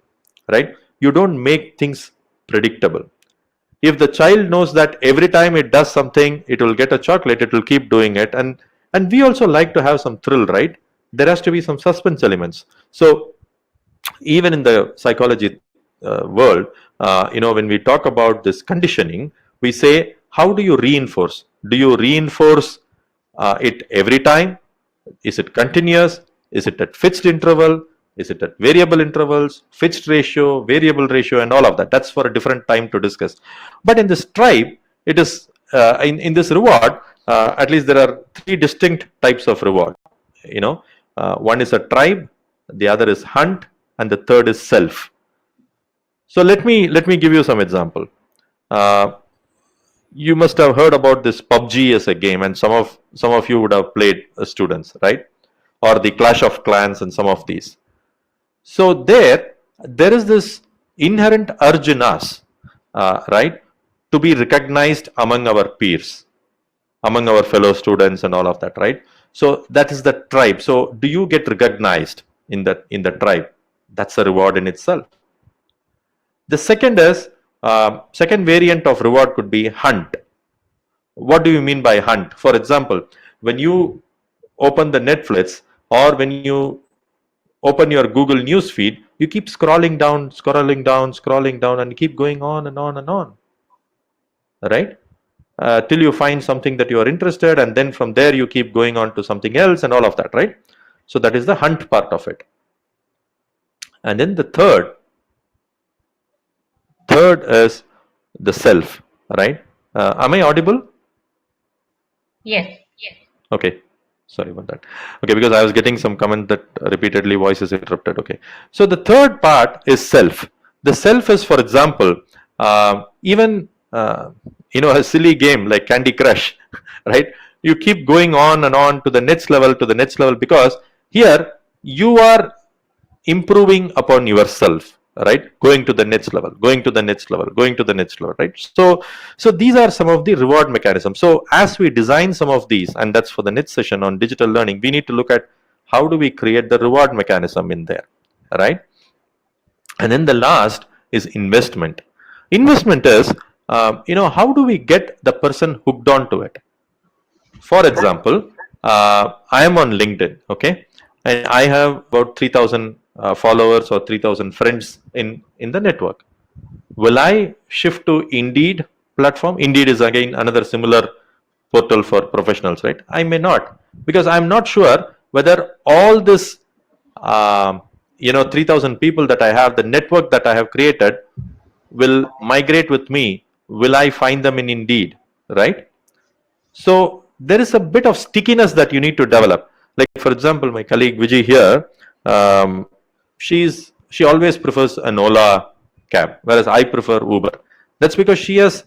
C: right? You don't make things predictable. If the child knows that every time it does something, it will get a chocolate, it will keep doing it. And we also like to have some thrill, right? There has to be some suspense elements. So even in the psychology world, when we talk about this conditioning, we say, how do you reinforce? Do you reinforce it every time? Is it continuous? Is it at fixed interval? Is it at variable intervals, fixed ratio, variable ratio, and all of that? That's for a different time to discuss. But in this tribe, it is in this reward, at least there are three distinct types of reward. One is a tribe, the other is hunt, and the third is self. So let me give you some example. You must have heard about this PUBG as a game, and some of you would have played as students, right? Or the Clash of Clans and some of these. So there is this inherent urge in us, right, to be recognized among our peers, among our fellow students and all of that, right? So that is the tribe. So do you get recognized in the tribe? That's a reward in itself. The second is second variant of reward could be hunt. What do you mean by hunt? For example, when you open the Netflix or when you open your Google News feed, you keep scrolling down, and keep going on and on and on, right? Till you find something that you are interested, and then from there you keep going on to something else and all of that, right? So that is the hunt part of it. And then the third is the self, right? Am I audible?
B: Yes.
C: Okay, sorry about that. Okay, because I was getting some comment that repeatedly voice is interrupted. Okay, so the third part is self. The self is, for example, even a silly game like Candy Crush, right? You keep going on and on to the next level, because here you are improving upon yourself, right? Going to the next level, right? So these are some of the reward mechanisms. So as we design some of these, and that's for the next session on digital learning, we need to look at how do we create the reward mechanism in there, right? And then the last is investment. Investment is how do we get the person hooked onto it? For example, I am on LinkedIn, okay, and I have about 3,000 followers or 3,000 friends in the network. Will I shift to Indeed platform? Indeed is again another similar portal for professionals, right? I may not, because I'm not sure whether all this 3,000 people that I have, the network that I have created, will migrate with me. Will I find them in Indeed, right? So there is a bit of stickiness that you need to develop. Like, for example, my colleague Vijay here, she always prefers an Ola cab, whereas I prefer Uber. That's because she has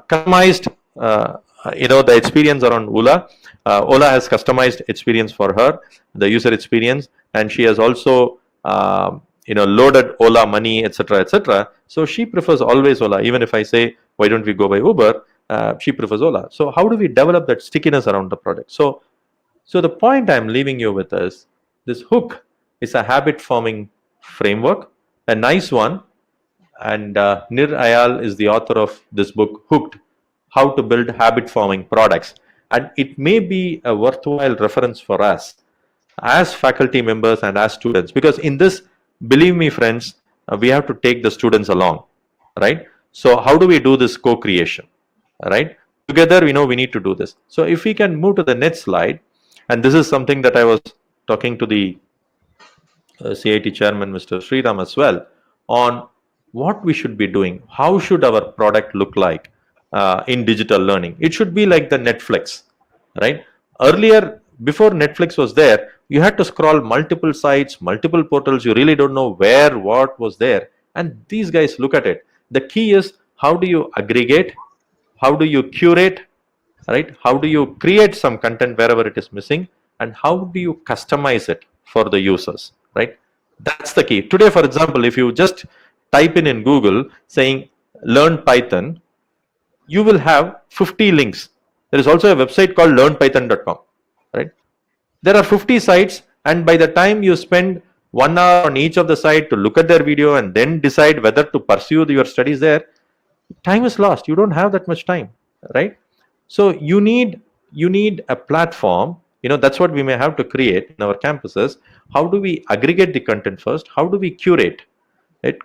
C: customized the experience around Ola. Ola has customized experience for her, the user experience, and she has also loaded Ola money, etc. So she prefers always Ola. Even if I say, why don't we go by Uber, she prefers Ola. So how do we develop that stickiness around the product? So the point I'm leaving you with is this hook is a habit forming framework, a nice one. And Nir Ayal is the author of this book, Hooked: How to Build Habit Forming Products. And it may be a worthwhile reference for us as faculty members and as students, because in this, believe me friends, we have to take the students along, right? So how do we do this co-creation, right? Together, we need to do this. So if we can move to the next slide, and this is something that I was talking to the CIT chairman, Mr. Sriram, as well, on what we should be doing. How should our product look like in digital learning? It should be like the Netflix, right? Earlier, before Netflix was there, you had to scroll multiple sites, multiple portals. You really don't know where, what was there. And these guys look at it. The key is, how do you aggregate? How do you curate, right? How do you create some content wherever it is missing? And how do you customize it for the users, right? That's the key. Today, for example, if you just type in Google saying learn Python, you will have 50 links. There is also a website called learnpython.com, right? There are 50 sites, and by the time you spend 1 hour on each of the site to look at their video and then decide whether to pursue your studies there, time is lost. You don't have that much time, right? So you need a platform. That's what we may have to create in our campuses. How do we aggregate the content first? How do we curate?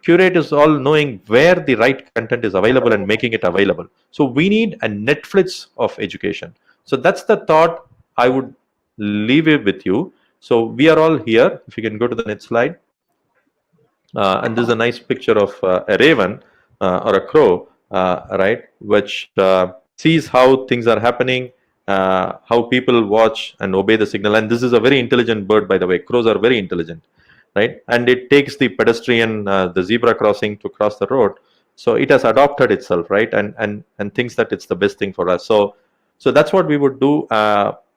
C: Curate is all knowing where the right content is available and making it available. So we need a Netflix of education. So that's the thought I would leave it with you. So we are all here. If you can go to the next slide. And this is a nice picture of a raven or a crow, right, which sees how things are happening, how people watch and obey the signal. And this is a very intelligent bird, by the way. Crows are very intelligent, right? And it takes the pedestrian, the zebra crossing to cross the road. So it has adopted itself, right? And thinks that it's the best thing for us. So that's what we would do.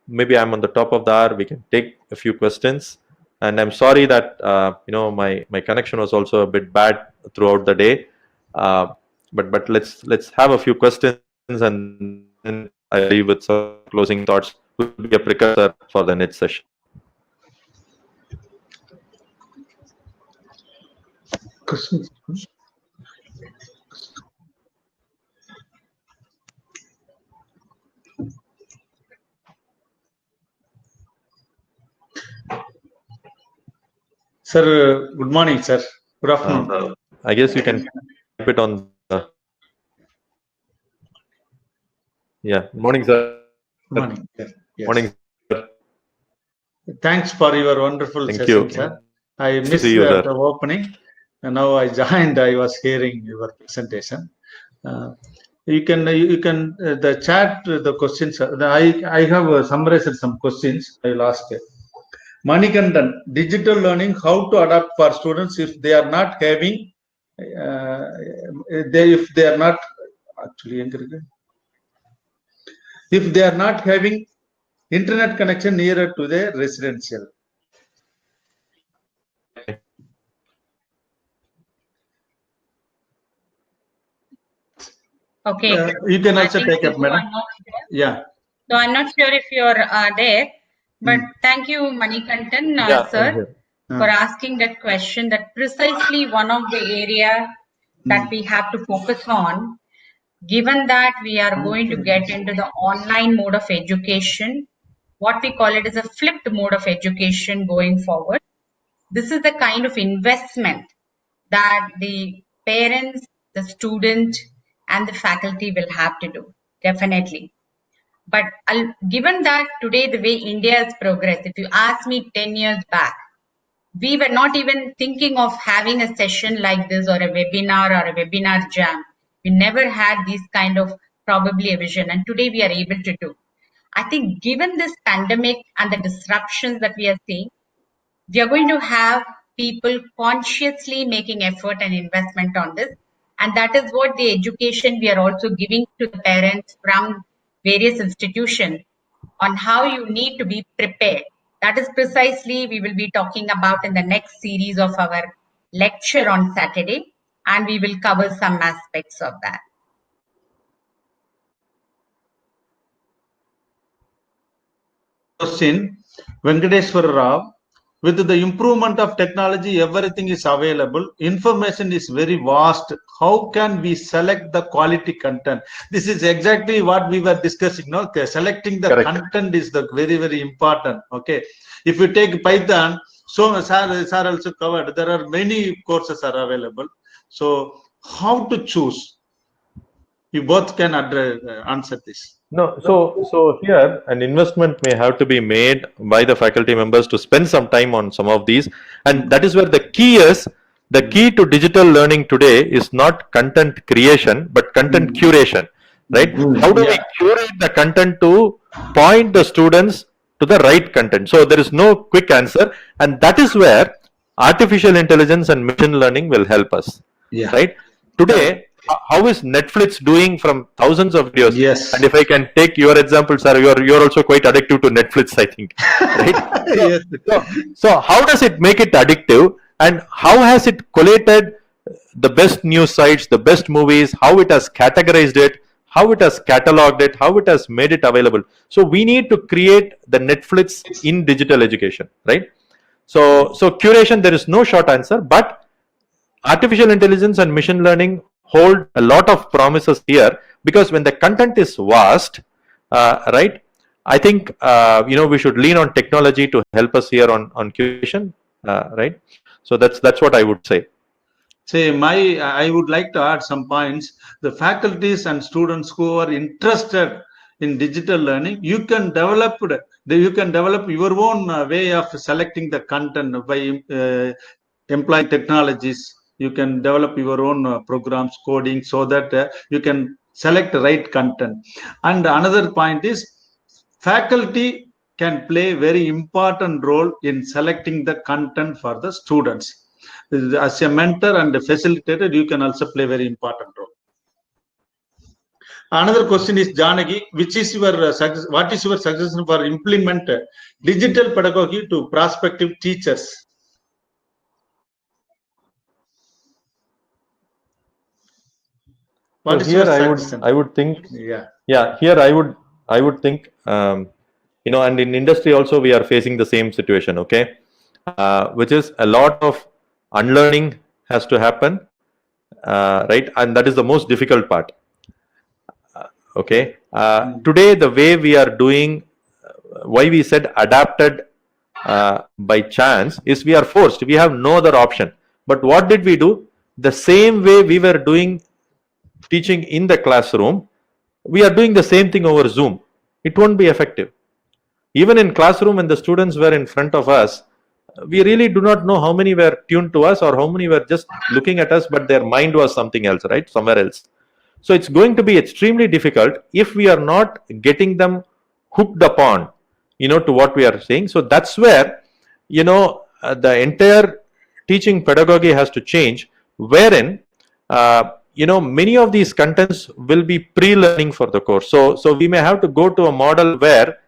C: Maybe I'm on the top of the hour. We can take a few questions. And I'm sorry that my connection was also a bit bad throughout the day. But let's have a few questions, and then I leave with some closing thoughts will be a precursor for the next session.
D: Questions? Sir, good morning, sir. Good afternoon.
C: I guess you can type it on the. Yeah. Morning, sir.
D: Good morning. Yes.
C: Morning, sir.
D: Thanks for your wonderful
C: Thank
D: session,
C: you.
D: sir. I
C: Nice to
D: missed
C: see you,
D: the
C: sir.
D: opening, and now I joined. I was hearing your presentation. You can the chat the questions. I have summarized some questions. I will ask. Manikandan, digital learning, how to adapt for students if they are not having, if they are not actually if they are not having internet connection nearer to their residential.
B: Okay.
D: You can
B: I
D: also
B: think
D: take up,
B: you
D: madam.
B: are not there.
D: Yeah.
B: So I'm not sure if you're there, but thank you, Manikantan,
C: Yeah, I'm
B: sir,
C: here.
B: for asking that question. That precisely one of the area that we have to focus on, given that we are going to get into the online mode of education, what we call it is a flipped mode of education going forward. This is the kind of investment that the parents, the student, and the faculty will have to do, definitely. But given that today the way India has progressed, if you ask me 10 years back, we were not even thinking of having a session like this or a webinar jam. We never had this kind of probably a vision, and today we are able to do. I think given this pandemic and the disruptions that we are seeing, we are going to have people consciously making effort and investment on this. And that is what the education we are also giving to the parents from various institutions on how you need to be prepared. That is precisely we will be talking about in the next series of our lecture on Saturday, and we will cover some aspects of that.
D: Question, Venkateswara Rao. With the improvement of technology, everything is available. Information is very vast. How can we select the quality content? This is exactly what we were discussing. No? Okay. Selecting the
C: Correct.
D: content is the very, very important. Okay. If you take Python, so sir also covered. There are many courses are available. So how to choose? You both can answer this.
C: No, so here an investment may have to be made by the faculty members to spend some time on some of these, and that is where the key is. The key to digital learning today is not content creation but content curation, right? How do we curate the content to point the students to the right content? So there is no quick answer, and that is where artificial intelligence and machine learning will help us, right? Today, how is Netflix doing from thousands of videos?
D: Yes.
C: And if I can take your example, sir, you're also quite addictive to Netflix, I think, right?
D: Yes.
C: So how does it make it addictive, and how has it collated the best news sites, the best movies, how it has categorized it, how it has cataloged it, how it has made it available? So we need to create the Netflix in digital education, right? So curation, there is no short answer, but artificial intelligence and machine learning hold a lot of promises here, because when the content is vast, right, I think we should lean on technology to help us here on curation, right? So that's what I would say.
D: Say, I would like to add some points. The faculties and students who are interested in digital learning, you can develop your own way of selecting the content by employing technologies. You can develop your own programs, coding, so that you can select the right content. And another point is, faculty can play very important role in selecting the content for the students. As a mentor and a facilitator, you can also play very important role. Another question is Janagi, which is your what is your suggestion for implement digital pedagogy to prospective teachers?
C: What so is here I would think,
D: yeah,
C: here I would think and in industry also we are facing the same situation, okay, which is a lot of unlearning has to happen, right, and that is the most difficult part. Okay, today the way we are doing, why we said adapted by chance, is we are forced, we have no other option. But what did we do? The same way we were doing teaching in the classroom, we are doing the same thing over Zoom. It won't be effective. Even in classroom, when the students were in front of us, we really do not know how many were tuned to us or how many were just looking at us, but their mind was something else, right, somewhere else. So it's going to be extremely difficult if we are not getting them hooked upon, to what we are saying. So that's where, the entire teaching pedagogy has to change, wherein, many of these contents will be pre-learning for the course. So we may have to go to a model where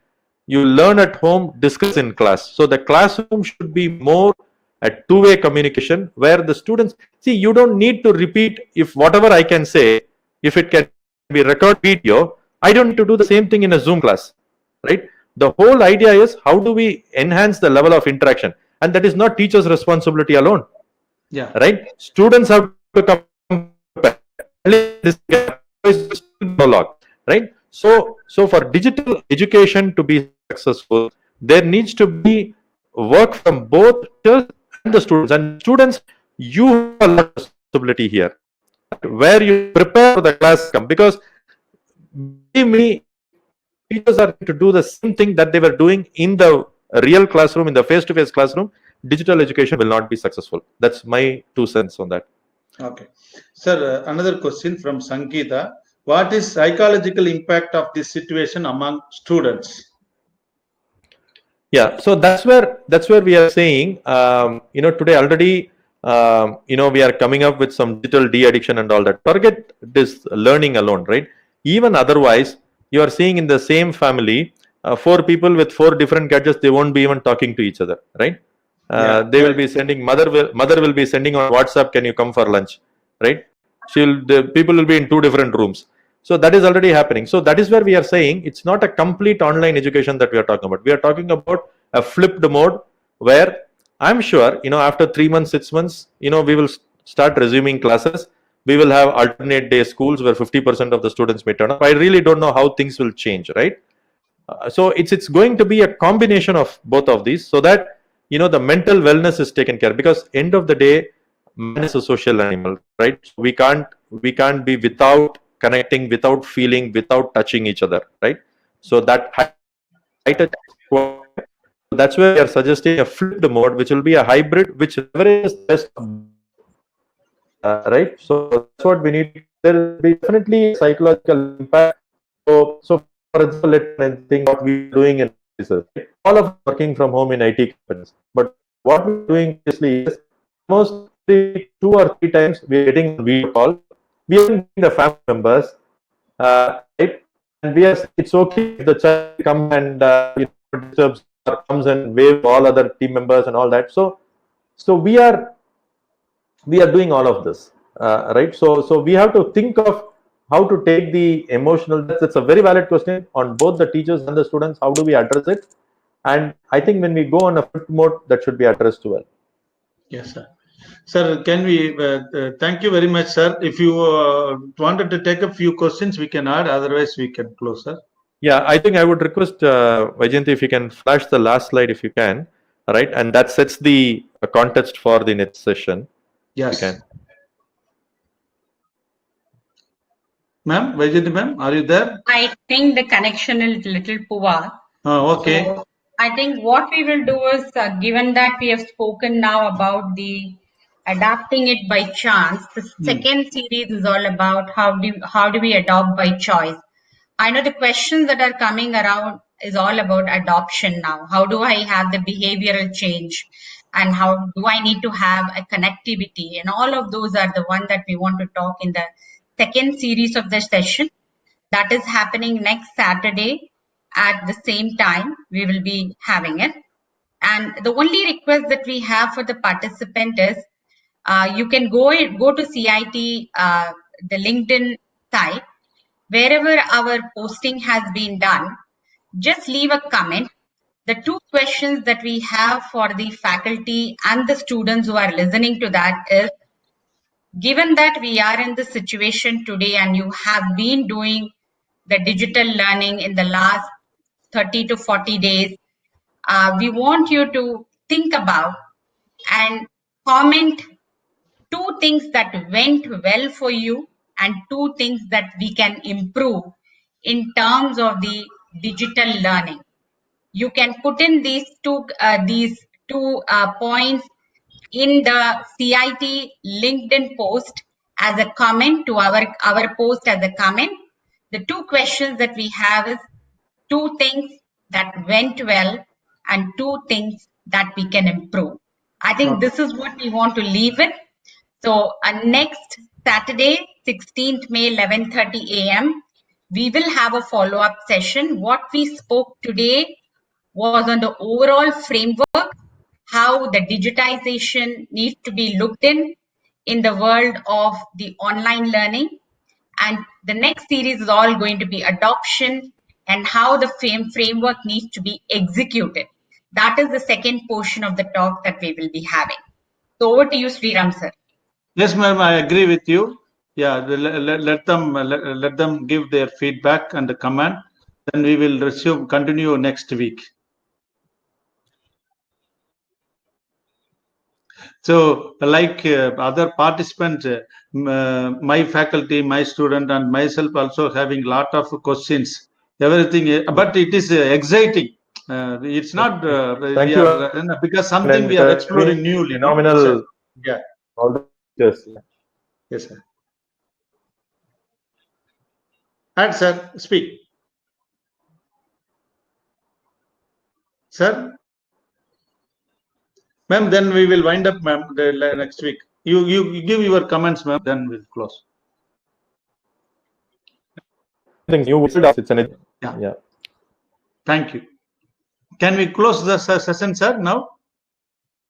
C: you learn at home, discuss in class. So the classroom should be more a two-way communication where the students see, you don't need to repeat. If whatever I can say, if it can be record video, I don't need to do the same thing in a Zoom class, right? The whole idea is how do we enhance the level of interaction, and that is not teachers' responsibility alone.
D: Yeah.
C: Right. Students have to come this monologue, right? So for digital education to be successful, there needs to be work from both teachers and the students. And students, you have a lot of responsibility here, where you prepare for the class come, because believe me, teachers are to do the same thing that they were doing in the real classroom, in the face-to-face classroom. Digital education will not be successful. That's my 2 cents on that.
D: Okay. Sir, another question from Sangeeta. What is psychological impact of this situation among students?
C: Yeah, so that's where we are saying, today already, we are coming up with some digital de-addiction and all that. Forget this learning alone, right? Even otherwise, you are seeing in the same family, 4 people with 4 different gadgets, they won't be even talking to each other, right? They will be sending, mother will be sending on WhatsApp, can you come for lunch, right? The people will be in 2 different rooms. So that is already happening. So that is where we are saying it's not a complete online education that we are talking about. We are talking about a flipped mode where I'm sure, after 3 months, 6 months, we will start resuming classes. We will have alternate day schools where 50% of the students may turn up. I really don't know how things will change, right? So it's going to be a combination of both of these, so that, the mental wellness is taken care of, because end of the day, man is a social animal, right? We can't be without connecting, without feeling, without touching each other, right? So that high touch, that's where we are suggesting a flipped mode, which will be a hybrid, which leverages best, right? So that's what we need. There will be definitely psychological impact. So for example, let's think what we're doing in research. All of us working from home in IT companies, but what we're doing is almost 2 or 3 times we're getting a video call. We are meeting the family members, right? And it's okay if the child comes and disturbs or comes and waves all other team members and all that. So we are doing all of this, right? So we have to think of how to take the emotional. That's a very valid question on both the teachers and the students. How do we address it? And I think when we go on a flip mode, that should be addressed well.
D: Yes, sir. Sir, can we thank you very much, sir. If you wanted to take a few questions, we can add. Otherwise, we can close, sir.
C: Yeah, I think I would request Vaijayanti, if you can flash the last slide, if you can, right? And that sets the context for the next session.
D: Yes. Ma'am, Vaijayanti ma'am, are you there?
B: I think the connection is little poor.
D: Okay.
B: So I think what we will do is, given that we have spoken now about the adapting it by chance, the second series is all about how do we adopt by choice. I know the questions that are coming around is all about adoption now. How do I have the behavioral change, and how do I need to have a connectivity, and all of those are the one that we want to talk in the second series of the session. That is happening next Saturday at the same time. We will be having it. And the only request that we have for the participant is you can go to CIT, the LinkedIn site, wherever our posting has been done. just leave a comment. The two questions that we have for the faculty and the students who are listening to that is, given that we are in this situation today and you have been doing the digital learning in the last 30 to 40 days, we want you to think about and comment two things that went well for you and two things that we can improve in terms of the digital learning. You can put in these two points in the CIT LinkedIn post as a comment to our post as a comment. The two questions that we have is two things that went well and two things that we can improve. I think this is what we want to leave it. So next Saturday, 16th May, 11:30 a.m., we will have a follow-up session. What we spoke today was on the overall framework, how the digitization needs to be looked in the world of the online learning. And the next series is all going to be adoption and how the framework needs to be executed. That is the second portion of the talk that we will be having. So over to you, Sriram sir.
D: Yes, ma'am, I agree with you. Yeah, let them give their feedback and the comment. Then we will continue next week. So, like other participants, my faculty, my student, and myself also having lot of questions. Everything, but it is exciting. It's not because something we are exploring newly.
C: Phenomenal.
D: Yeah.
C: Yes.
D: Yes, sir. And sir, speak. Sir. Ma'am, then we will wind up, ma'am, next week. You give your comments, ma'am, then we'll close.
C: It's an
D: yeah. Thank you. Can we close the session, sir, now?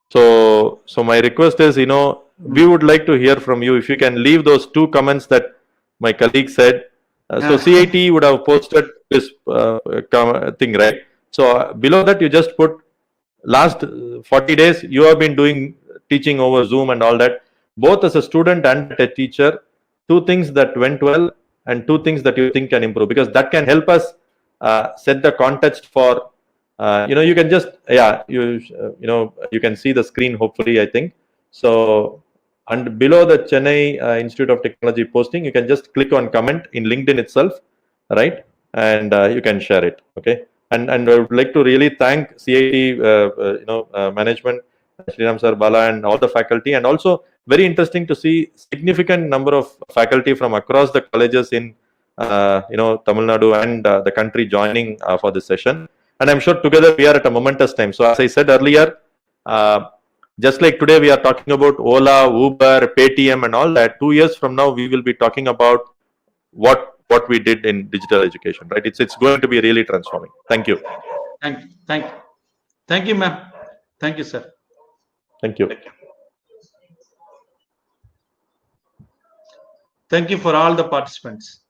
C: So my request is, we would like to hear from you. If you can leave those two comments that my colleague said. So CIT would have posted this thing, right? So below that, you just put last 40 days, you have been doing teaching over Zoom and all that. Both as a student and a teacher, two things that went well and two things that you think can improve, because that can help us set the context for you can just you can see the screen, hopefully, I think so. And below the Chennai Institute of Technology posting, you can just click on comment in LinkedIn itself, right? And you can share it. Okay. And I would like to really thank CIT management, Sriram sir, Bala, and all the faculty. And also very interesting to see significant number of faculty from across the colleges in Tamil Nadu and the country joining for this session. And I'm sure together we are at a momentous time. So as I said earlier, just like today we are talking about Ola, Uber, Paytm and all that, 2 years from now we will be talking about what we did in digital education, right? It's going to be really transforming. Thank you.
D: Thank you, ma'am. Thank you, sir.
C: Thank you.
D: Thank you for all the participants.